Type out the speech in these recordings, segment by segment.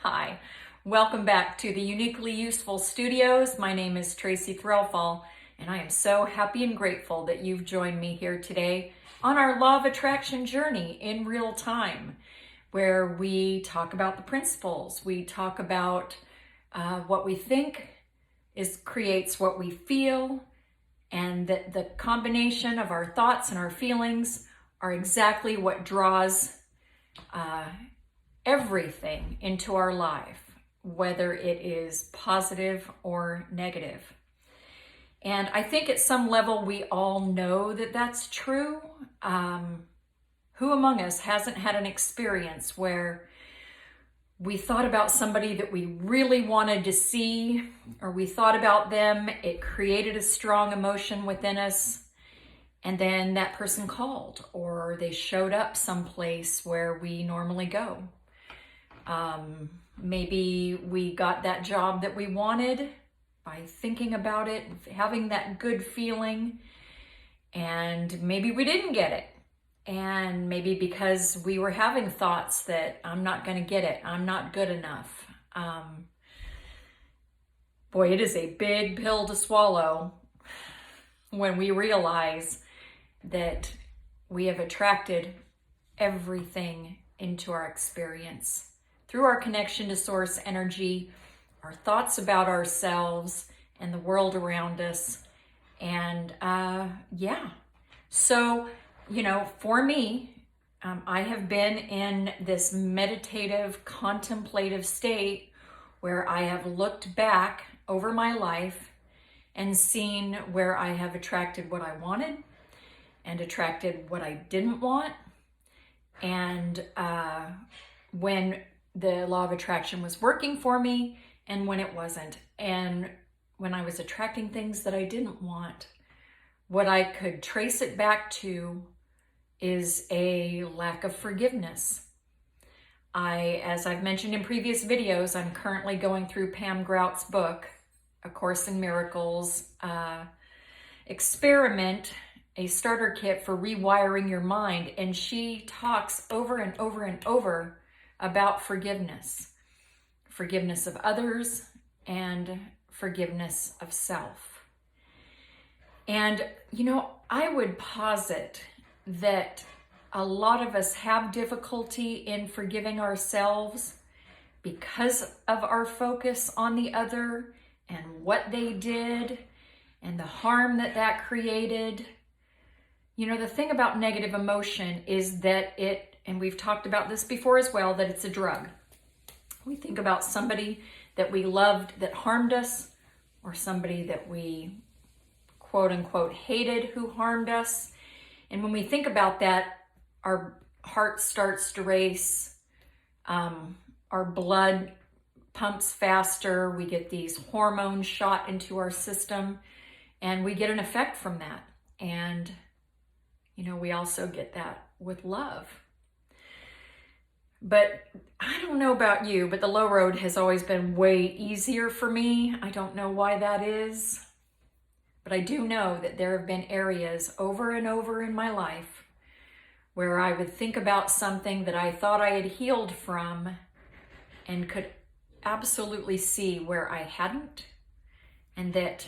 Hi, welcome back to the Uniquely Useful Studios. My name is Tracy Threlfall, and I am so happy and grateful that you've joined me here today on our Law of Attraction journey in real time, where we talk about the principles. We talk about what we think creates what we feel, and that the combination of our thoughts and our feelings are exactly what draws everything into our life, whether it is positive or negative. And I think at some level we all know that that's true. Who among us hasn't had an experience where we thought about somebody that we really wanted to see, or we thought about them, it created a strong emotion within us, and then that person called or they showed up someplace where we normally go? Maybe we got that job that we wanted by thinking about it, having that good feeling, and maybe we didn't get it. And maybe because we were having thoughts that I'm not going to get it, I'm not good enough. Boy, it is a big pill to swallow when we realize that we have attracted everything into our experience through our connection to source energy, our thoughts about ourselves and the world around us. And so, for me, I have been in this meditative, contemplative state where I have looked back over my life and seen where I have attracted what I wanted and attracted what I didn't want. And when the law of attraction was working for me and when it wasn't. And when I was attracting things that I didn't want, what I could trace it back to is a lack of forgiveness. As I've mentioned in previous videos, I'm currently going through Pam Grout's book, A Course in Miracles, Experiment, a starter kit for rewiring your mind. And she talks over and over and over about forgiveness of others and forgiveness of self. And, I would posit that a lot of us have difficulty in forgiving ourselves because of our focus on the other and what they did and the harm that created. The thing about negative emotion is that and we've talked about this before as well, that it's a drug. We think about somebody that we loved that harmed us, or somebody that we quote unquote hated who harmed us. And when we think about that, our heart starts to race, our blood pumps faster, we get these hormones shot into our system, and we get an effect from that. And, we also get that with love. But I don't know about you, but the low road has always been way easier for me. I don't know why that is, but I do know that there have been areas over and over in my life where I would think about something that I thought I had healed from and could absolutely see where I hadn't, and that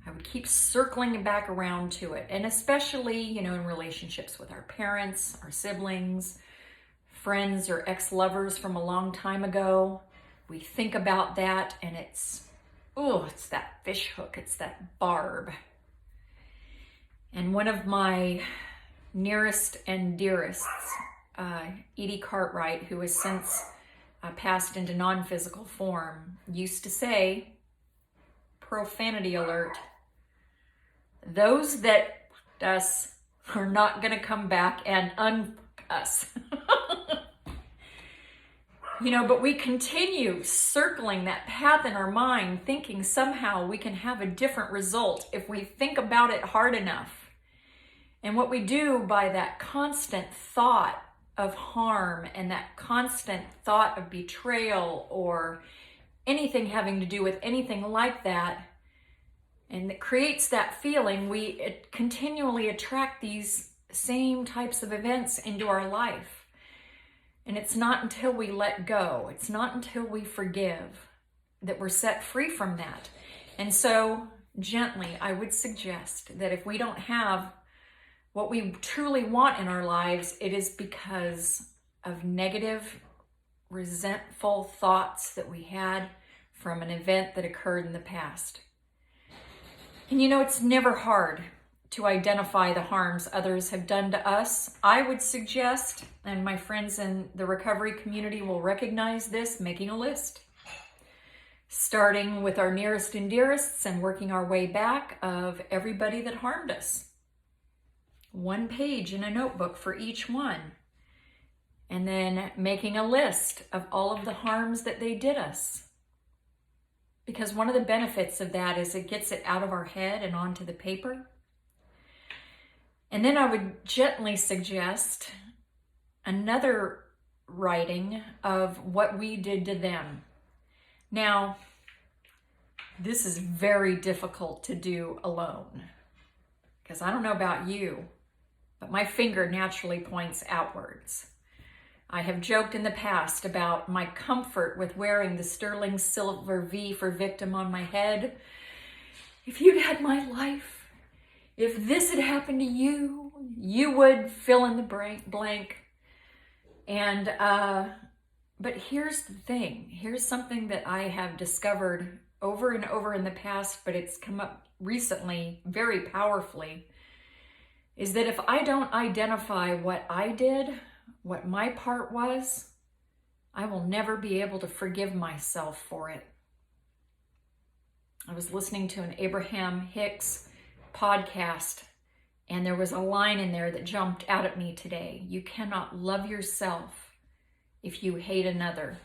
I would keep circling back around to it. And especially, in relationships with our parents, our siblings, friends or ex-lovers from a long time ago. We think about that and it's that fish hook, it's that barb. And one of my nearest and dearests, Edie Cartwright, who has since passed into non-physical form, used to say, profanity alert, those that f***ed us are not going to come back and un-f*** us. But we continue circling that path in our mind, thinking somehow we can have a different result if we think about it hard enough. And what we do by that constant thought of harm and that constant thought of betrayal or anything having to do with anything like that, and it creates that feeling, we continually attract these same types of events into our life. And it's not until we let go, it's not until we forgive that we're set free from that. And so gently, I would suggest that if we don't have what we truly want in our lives, it is because of negative, resentful thoughts that we had from an event that occurred in the past. And you know, it's never hard to identify the harms others have done to us. I would suggest, and my friends in the recovery community will recognize this, making a list. Starting with our nearest and dearests and working our way back of everybody that harmed us. 1 page in a notebook for each one. And then making a list of all of the harms that they did us. Because one of the benefits of that is it gets it out of our head and onto the paper. And then I would gently suggest another writing of what we did to them. Now, this is very difficult to do alone, because I don't know about you, but my finger naturally points outwards. I have joked in the past about my comfort with wearing the sterling silver V for victim on my head. If you'd had my life, if this had happened to you, you would fill in the blank. And, but here's the thing. Here's something that I have discovered over and over in the past, but it's come up recently very powerfully, is that if I don't identify what I did, what my part was, I will never be able to forgive myself for it. I was listening to an Abraham Hicks podcast, and there was a line in there that jumped out at me today. You cannot love yourself if you hate another.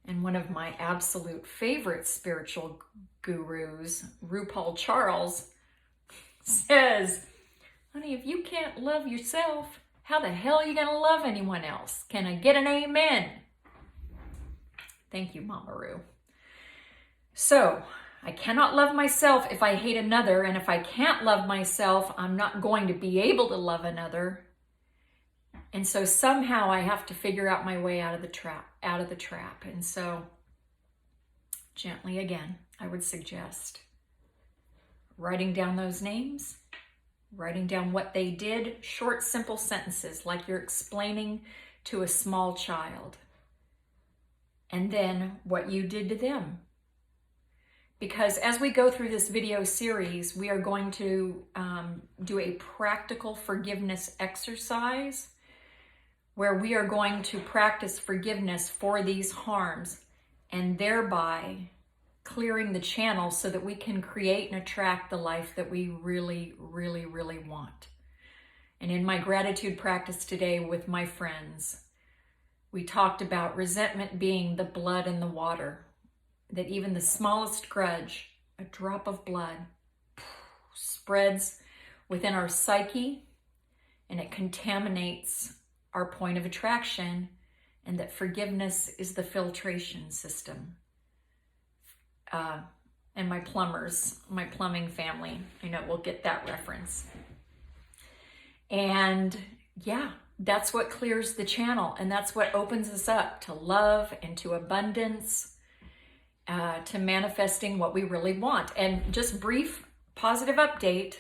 And one of my absolute favorite spiritual gurus, RuPaul Charles, says, honey, if you can't love yourself, how the hell are you going to love anyone else? Can I get an amen? Thank you, Mama Ru. So, I cannot love myself if I hate another, and if I can't love myself, I'm not going to be able to love another. And so somehow I have to figure out my way out of the trap. And so gently again, I would suggest writing down those names, writing down what they did, short, simple sentences like you're explaining to a small child. And then what you did to them. Because as we go through this video series, we are going to do a practical forgiveness exercise where we are going to practice forgiveness for these harms and thereby clearing the channel so that we can create and attract the life that we really, really, really want. And in my gratitude practice today with my friends, we talked about resentment being the blood in the water. That even the smallest grudge, a drop of blood, spreads within our psyche and it contaminates our point of attraction, and that forgiveness is the filtration system. And my plumbing family, I know we'll get that reference. And yeah, that's what clears the channel, and that's what opens us up to love and to abundance, to manifesting what we really want. And just brief positive update,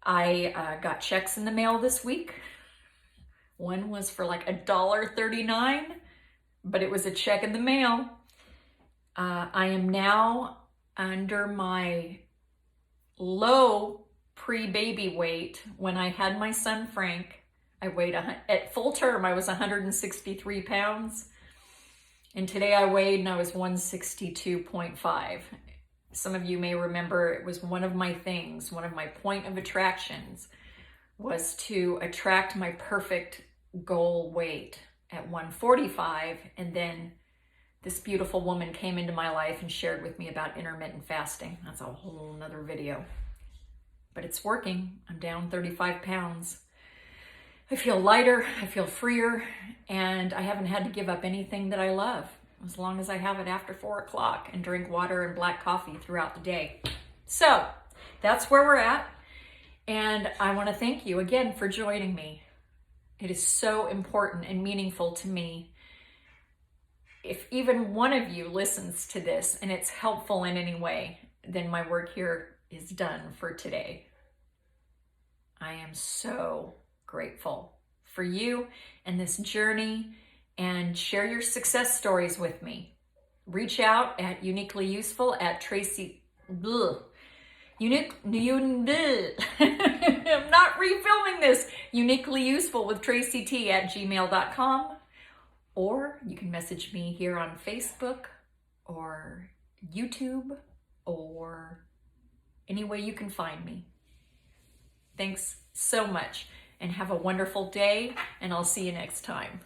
I got checks in the mail this week. One was for like $1.39, but it was a check in the mail. I am now under my low pre-baby weight. When I had my son Frank, I weighed, at full term, I was 163 pounds. And today I weighed and I was 162.5. Some of you may remember it was one of my things, one of my point of attractions was to attract my perfect goal weight at 145. And then this beautiful woman came into my life and shared with me about intermittent fasting. That's a whole nother video. But it's working. I'm down 35 pounds. I feel lighter, I feel freer, and I haven't had to give up anything that I love as long as I have it after 4 o'clock and drink water and black coffee throughout the day. So that's where we're at. And I want to thank you again for joining me. It is so important and meaningful to me. If even one of you listens to this and it's helpful in any way, then my work here is done for today. I am so grateful for you and this journey, and share your success stories with me. Reach out at uniquelyuseful at Tracy. Bleh. I'm not refilming this. Uniquelyuseful with Tracy T at gmail.com. Or you can message me here on Facebook or YouTube or any way you can find me. Thanks so much and have a wonderful day, and I'll see you next time.